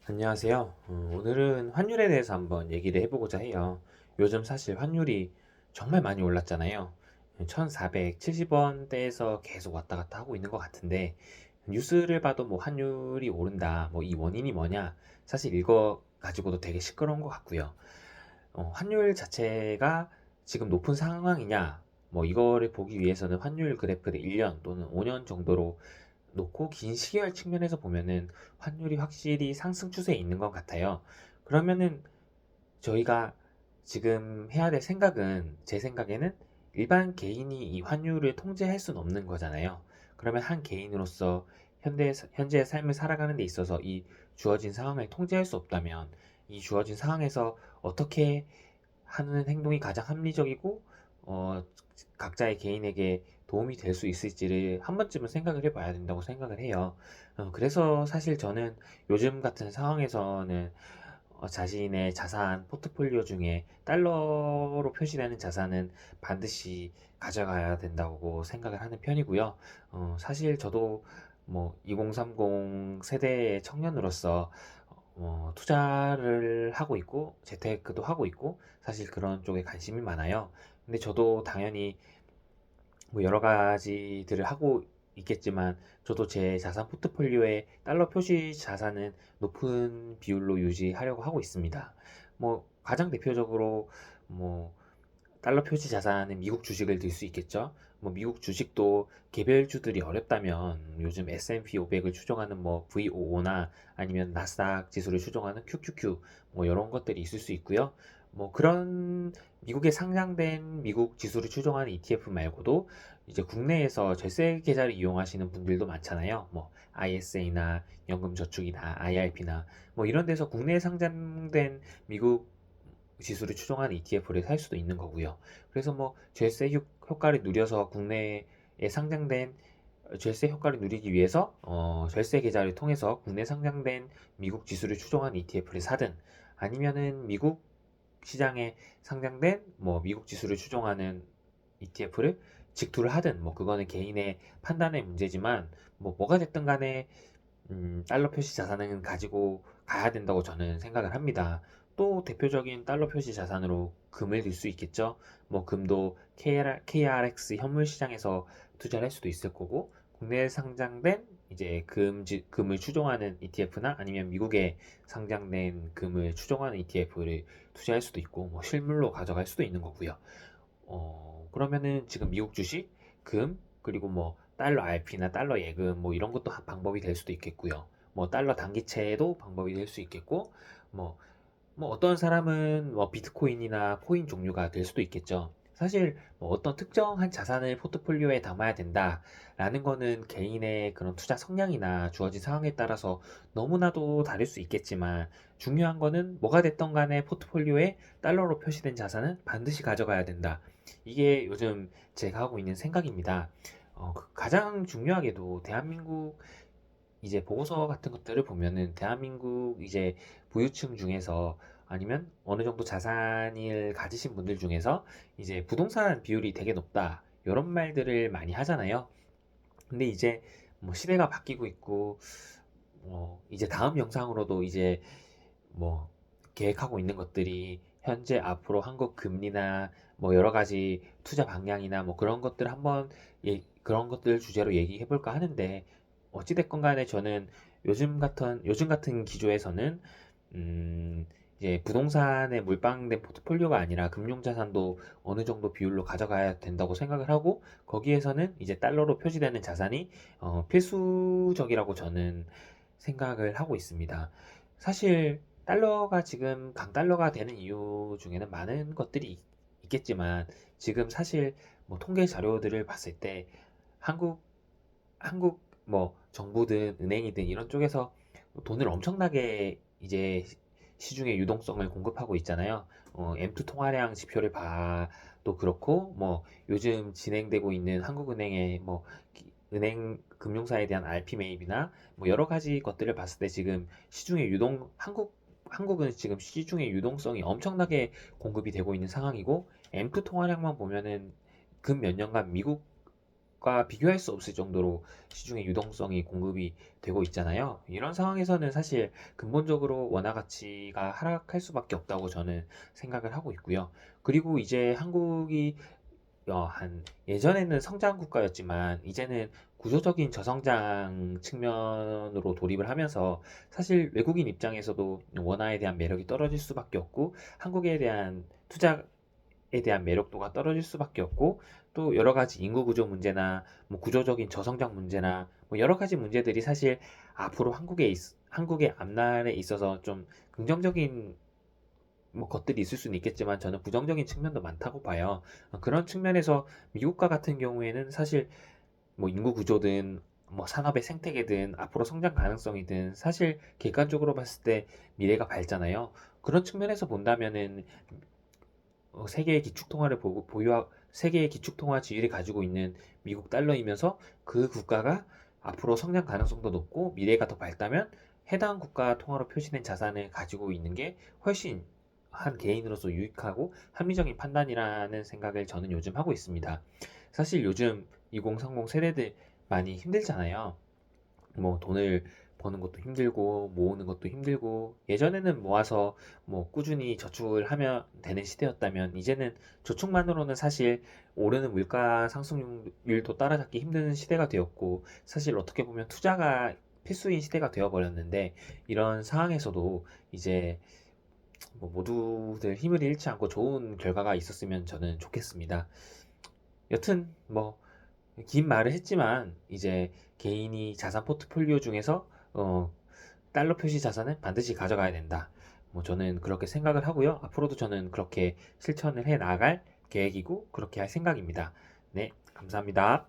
안녕하세요. 오늘은 환율에 대해서 한번 얘기를 해보고자 해요. 요즘 사실 환율이 정말 많이 올랐잖아요. 1470원대에서 계속 왔다 갔다 하고 있는 것 같은데, 뉴스를 봐도 뭐 환율이 오른다, 뭐 이 원인이 뭐냐, 사실 이거 가지고도 되게 시끄러운 것 같고요. 환율 자체가 지금 높은 상황이냐, 뭐 이거를 보기 위해서는 환율 그래프를 1년 또는 5년 정도로 놓고 긴 시계열 측면에서 보면은 환율이 확실히 상승 추세에 있는 것 같아요. 그러면은 저희가 지금 해야 될 생각은 제 생각에는 일반 개인이 이 환율을 통제할 수는 없는 거잖아요. 그러면 한 개인으로서 현재의 삶을 살아가는 데 있어서 이 주어진 상황을 통제할 수 없다면 이 주어진 상황에서 어떻게 하는 행동이 가장 합리적이고 어, 각자의 개인에게 도움이 될 수 있을지를 한 번쯤은 생각을 해봐야 된다고 생각을 해요. 그래서 사실 저는 요즘 같은 상황에서는 자신의 자산 포트폴리오 중에 달러로 표시되는 자산은 반드시 가져가야 된다고 생각을 하는 편이고요. 사실 저도 뭐 2030 세대의 청년으로서 투자를 하고 있고 재테크도 하고 있고 사실 그런 쪽에 관심이 많아요. 근데 저도 당연히 뭐 여러 가지들을 하고 있겠지만 저도 제 자산 포트폴리오에 달러 표시 자산은 높은 비율로 유지하려고 하고 있습니다. 뭐 가장 대표적으로 뭐 달러 표시 자산은 미국 주식을 들 수 있겠죠. 뭐 미국 주식도 개별주들이 어렵다면 요즘 S&P 500을 추종하는 뭐 VOO나 아니면 나스닥 지수를 추종하는 QQQ 뭐 이런 것들이 있을 수 있고요. 뭐 그런 미국에 상장된 미국 지수를 추종하는 ETF 말고도 이제 국내에서 절세 계좌를 이용하시는 분들도 많잖아요. 뭐 ISA나 연금저축이나 IRP나 뭐 이런 데서 국내에 상장된 미국 지수를 추종하는 ETF를 살 수도 있는 거고요. 그래서 뭐 절세 효과를 누려서 국내에 상장된 절세 효과를 누리기 위해서 절세 계좌를 통해서 국내 상장된 미국 지수를 추종한 ETF를 사든 아니면은 미국 시장에 상장된 뭐 미국 지수를 추종하는 ETF를 직투를 하든 뭐 그거는 개인의 판단의 문제지만 뭐 뭐가 됐든 간에 달러 표시 자산은 가지고 가야 된다고 저는 생각을 합니다. 또 대표적인 달러 표시 자산으로 금을 들 수 있겠죠. 뭐 금도 KRX 현물 시장에서 투자를 할 수도 있을 거고, 국내에 상장된 이제 금을 추종하는 ETF나 아니면 미국에 상장된 금을 추종하는 ETF를 투자할 수도 있고, 뭐 실물로 가져갈 수도 있는 거고요. 그러면은 지금 미국 주식, 금, 그리고 뭐 달러 RP나 달러 예금 뭐 이런 것도 방법이 될 수도 있겠고요. 뭐 달러 단기채도 방법이 될 수 있겠고, 뭐, 뭐 어떤 사람은 뭐 비트코인이나 코인 종류가 될 수도 있겠죠. 사실 뭐 어떤 특정한 자산을 포트폴리오에 담아야 된다라는 거는 개인의 그런 투자 성향이나 주어진 상황에 따라서 너무나도 다를 수 있겠지만 중요한 거는 뭐가 됐던 간에 포트폴리오에 달러로 표시된 자산은 반드시 가져가야 된다. 이게 요즘 제가 하고 있는 생각입니다. 가장 중요하게도 대한민국 이제 보고서 같은 것들을 보면은 대한민국 이제 부유층 중에서 아니면 어느 정도 자산을 가지신 분들 중에서 이제 부동산 비율이 되게 높다. 이런 말들을 많이 하잖아요. 근데 이제 뭐 시대가 바뀌고 있고, 이제 다음 영상으로도 이제 뭐 계획하고 있는 것들이 현재 앞으로 한국 금리나 뭐 여러 가지 투자 방향이나 뭐 그런 것들 한번 그런 것들 주제로 얘기해 볼까 하는데 어찌됐건 간에 저는 요즘 같은 기조에서는 음 이제 부동산에 몰빵된 포트폴리오가 아니라 금융자산도 어느 정도 비율로 가져가야 된다고 생각을 하고 거기에서는 이제 달러로 표시되는 자산이 필수적이라고 저는 생각을 하고 있습니다. 사실 달러가 지금 강달러가 되는 이유 중에는 많은 것들이 있겠지만 지금 사실 뭐 통계 자료들을 봤을 때 한국 뭐 정부든 은행이든 이런 쪽에서 돈을 엄청나게 이제 시중에 유동성을 공급하고 있잖아요. M2 통화량 지표를 봐도 그렇고 뭐 요즘 진행되고 있는 한국은행의 뭐 은행 금융사에 대한 RP 매입이나 뭐 여러 가지 것들을 봤을 때 지금 시중에 한국은 지금 시중에 유동성이 엄청나게 공급이 되고 있는 상황이고 M2 통화량만 보면은 근 몇 년간 미국 외국과 비교할 수 없을 정도로 시중에 유동성이 공급이 되고 있잖아요. 이런 상황에서는 사실 근본적으로 원화 가치가 하락할 수밖에 없다고 저는 생각을 하고 있고요. 그리고 이제 한국이 예전에는 성장 국가였지만 이제는 구조적인 저성장 측면으로 돌입을 하면서 사실 외국인 입장에서도 원화에 대한 매력이 떨어질 수밖에 없고 한국에 대한 투자에 대한 매력도가 떨어질 수밖에 없고 또 여러 가지 인구 구조 문제나 뭐 구조적인 저성장 문제나 뭐 여러 가지 문제들이 사실 앞으로 한국의 앞날에 있어서 좀 긍정적인 뭐 것들이 있을 수는 있겠지만 저는 부정적인 측면도 많다고 봐요. 그런 측면에서 미국과 같은 경우에는 사실 뭐 인구 구조든 뭐 산업의 생태계든 앞으로 성장 가능성이든 사실 객관적으로 봤을 때 미래가 밝잖아요. 그런 측면에서 본다면은 세계의 기축통화를 세계의 기축통화 지위를 가지고 있는 미국 달러이면서 그 국가가 앞으로 성장 가능성도 높고 미래가 더 밝다면 해당 국가 통화로 표시된 자산을 가지고 있는 게 훨씬 한 개인으로서 유익하고 합리적인 판단이라는 생각을 저는 요즘 하고 있습니다. 사실 요즘 2030 세대들 많이 힘들잖아요. 뭐 돈을 버는 것도 힘들고 모으는 것도 힘들고 예전에는 모아서 뭐 꾸준히 저축을 하면 되는 시대였다면 이제는 저축만으로는 사실 오르는 물가 상승률도 따라잡기 힘든 시대가 되었고 사실 어떻게 보면 투자가 필수인 시대가 되어버렸는데 이런 상황에서도 이제 뭐 모두들 힘을 잃지 않고 좋은 결과가 있었으면 저는 좋겠습니다. 여튼 뭐 긴 말을 했지만 이제 개인이 자산 포트폴리오 중에서 달러 표시 자산은 반드시 가져가야 된다. 뭐 저는 그렇게 생각을 하고요. 앞으로도 저는 그렇게 실천을 해 나갈 계획이고 그렇게 할 생각입니다. 네, 감사합니다.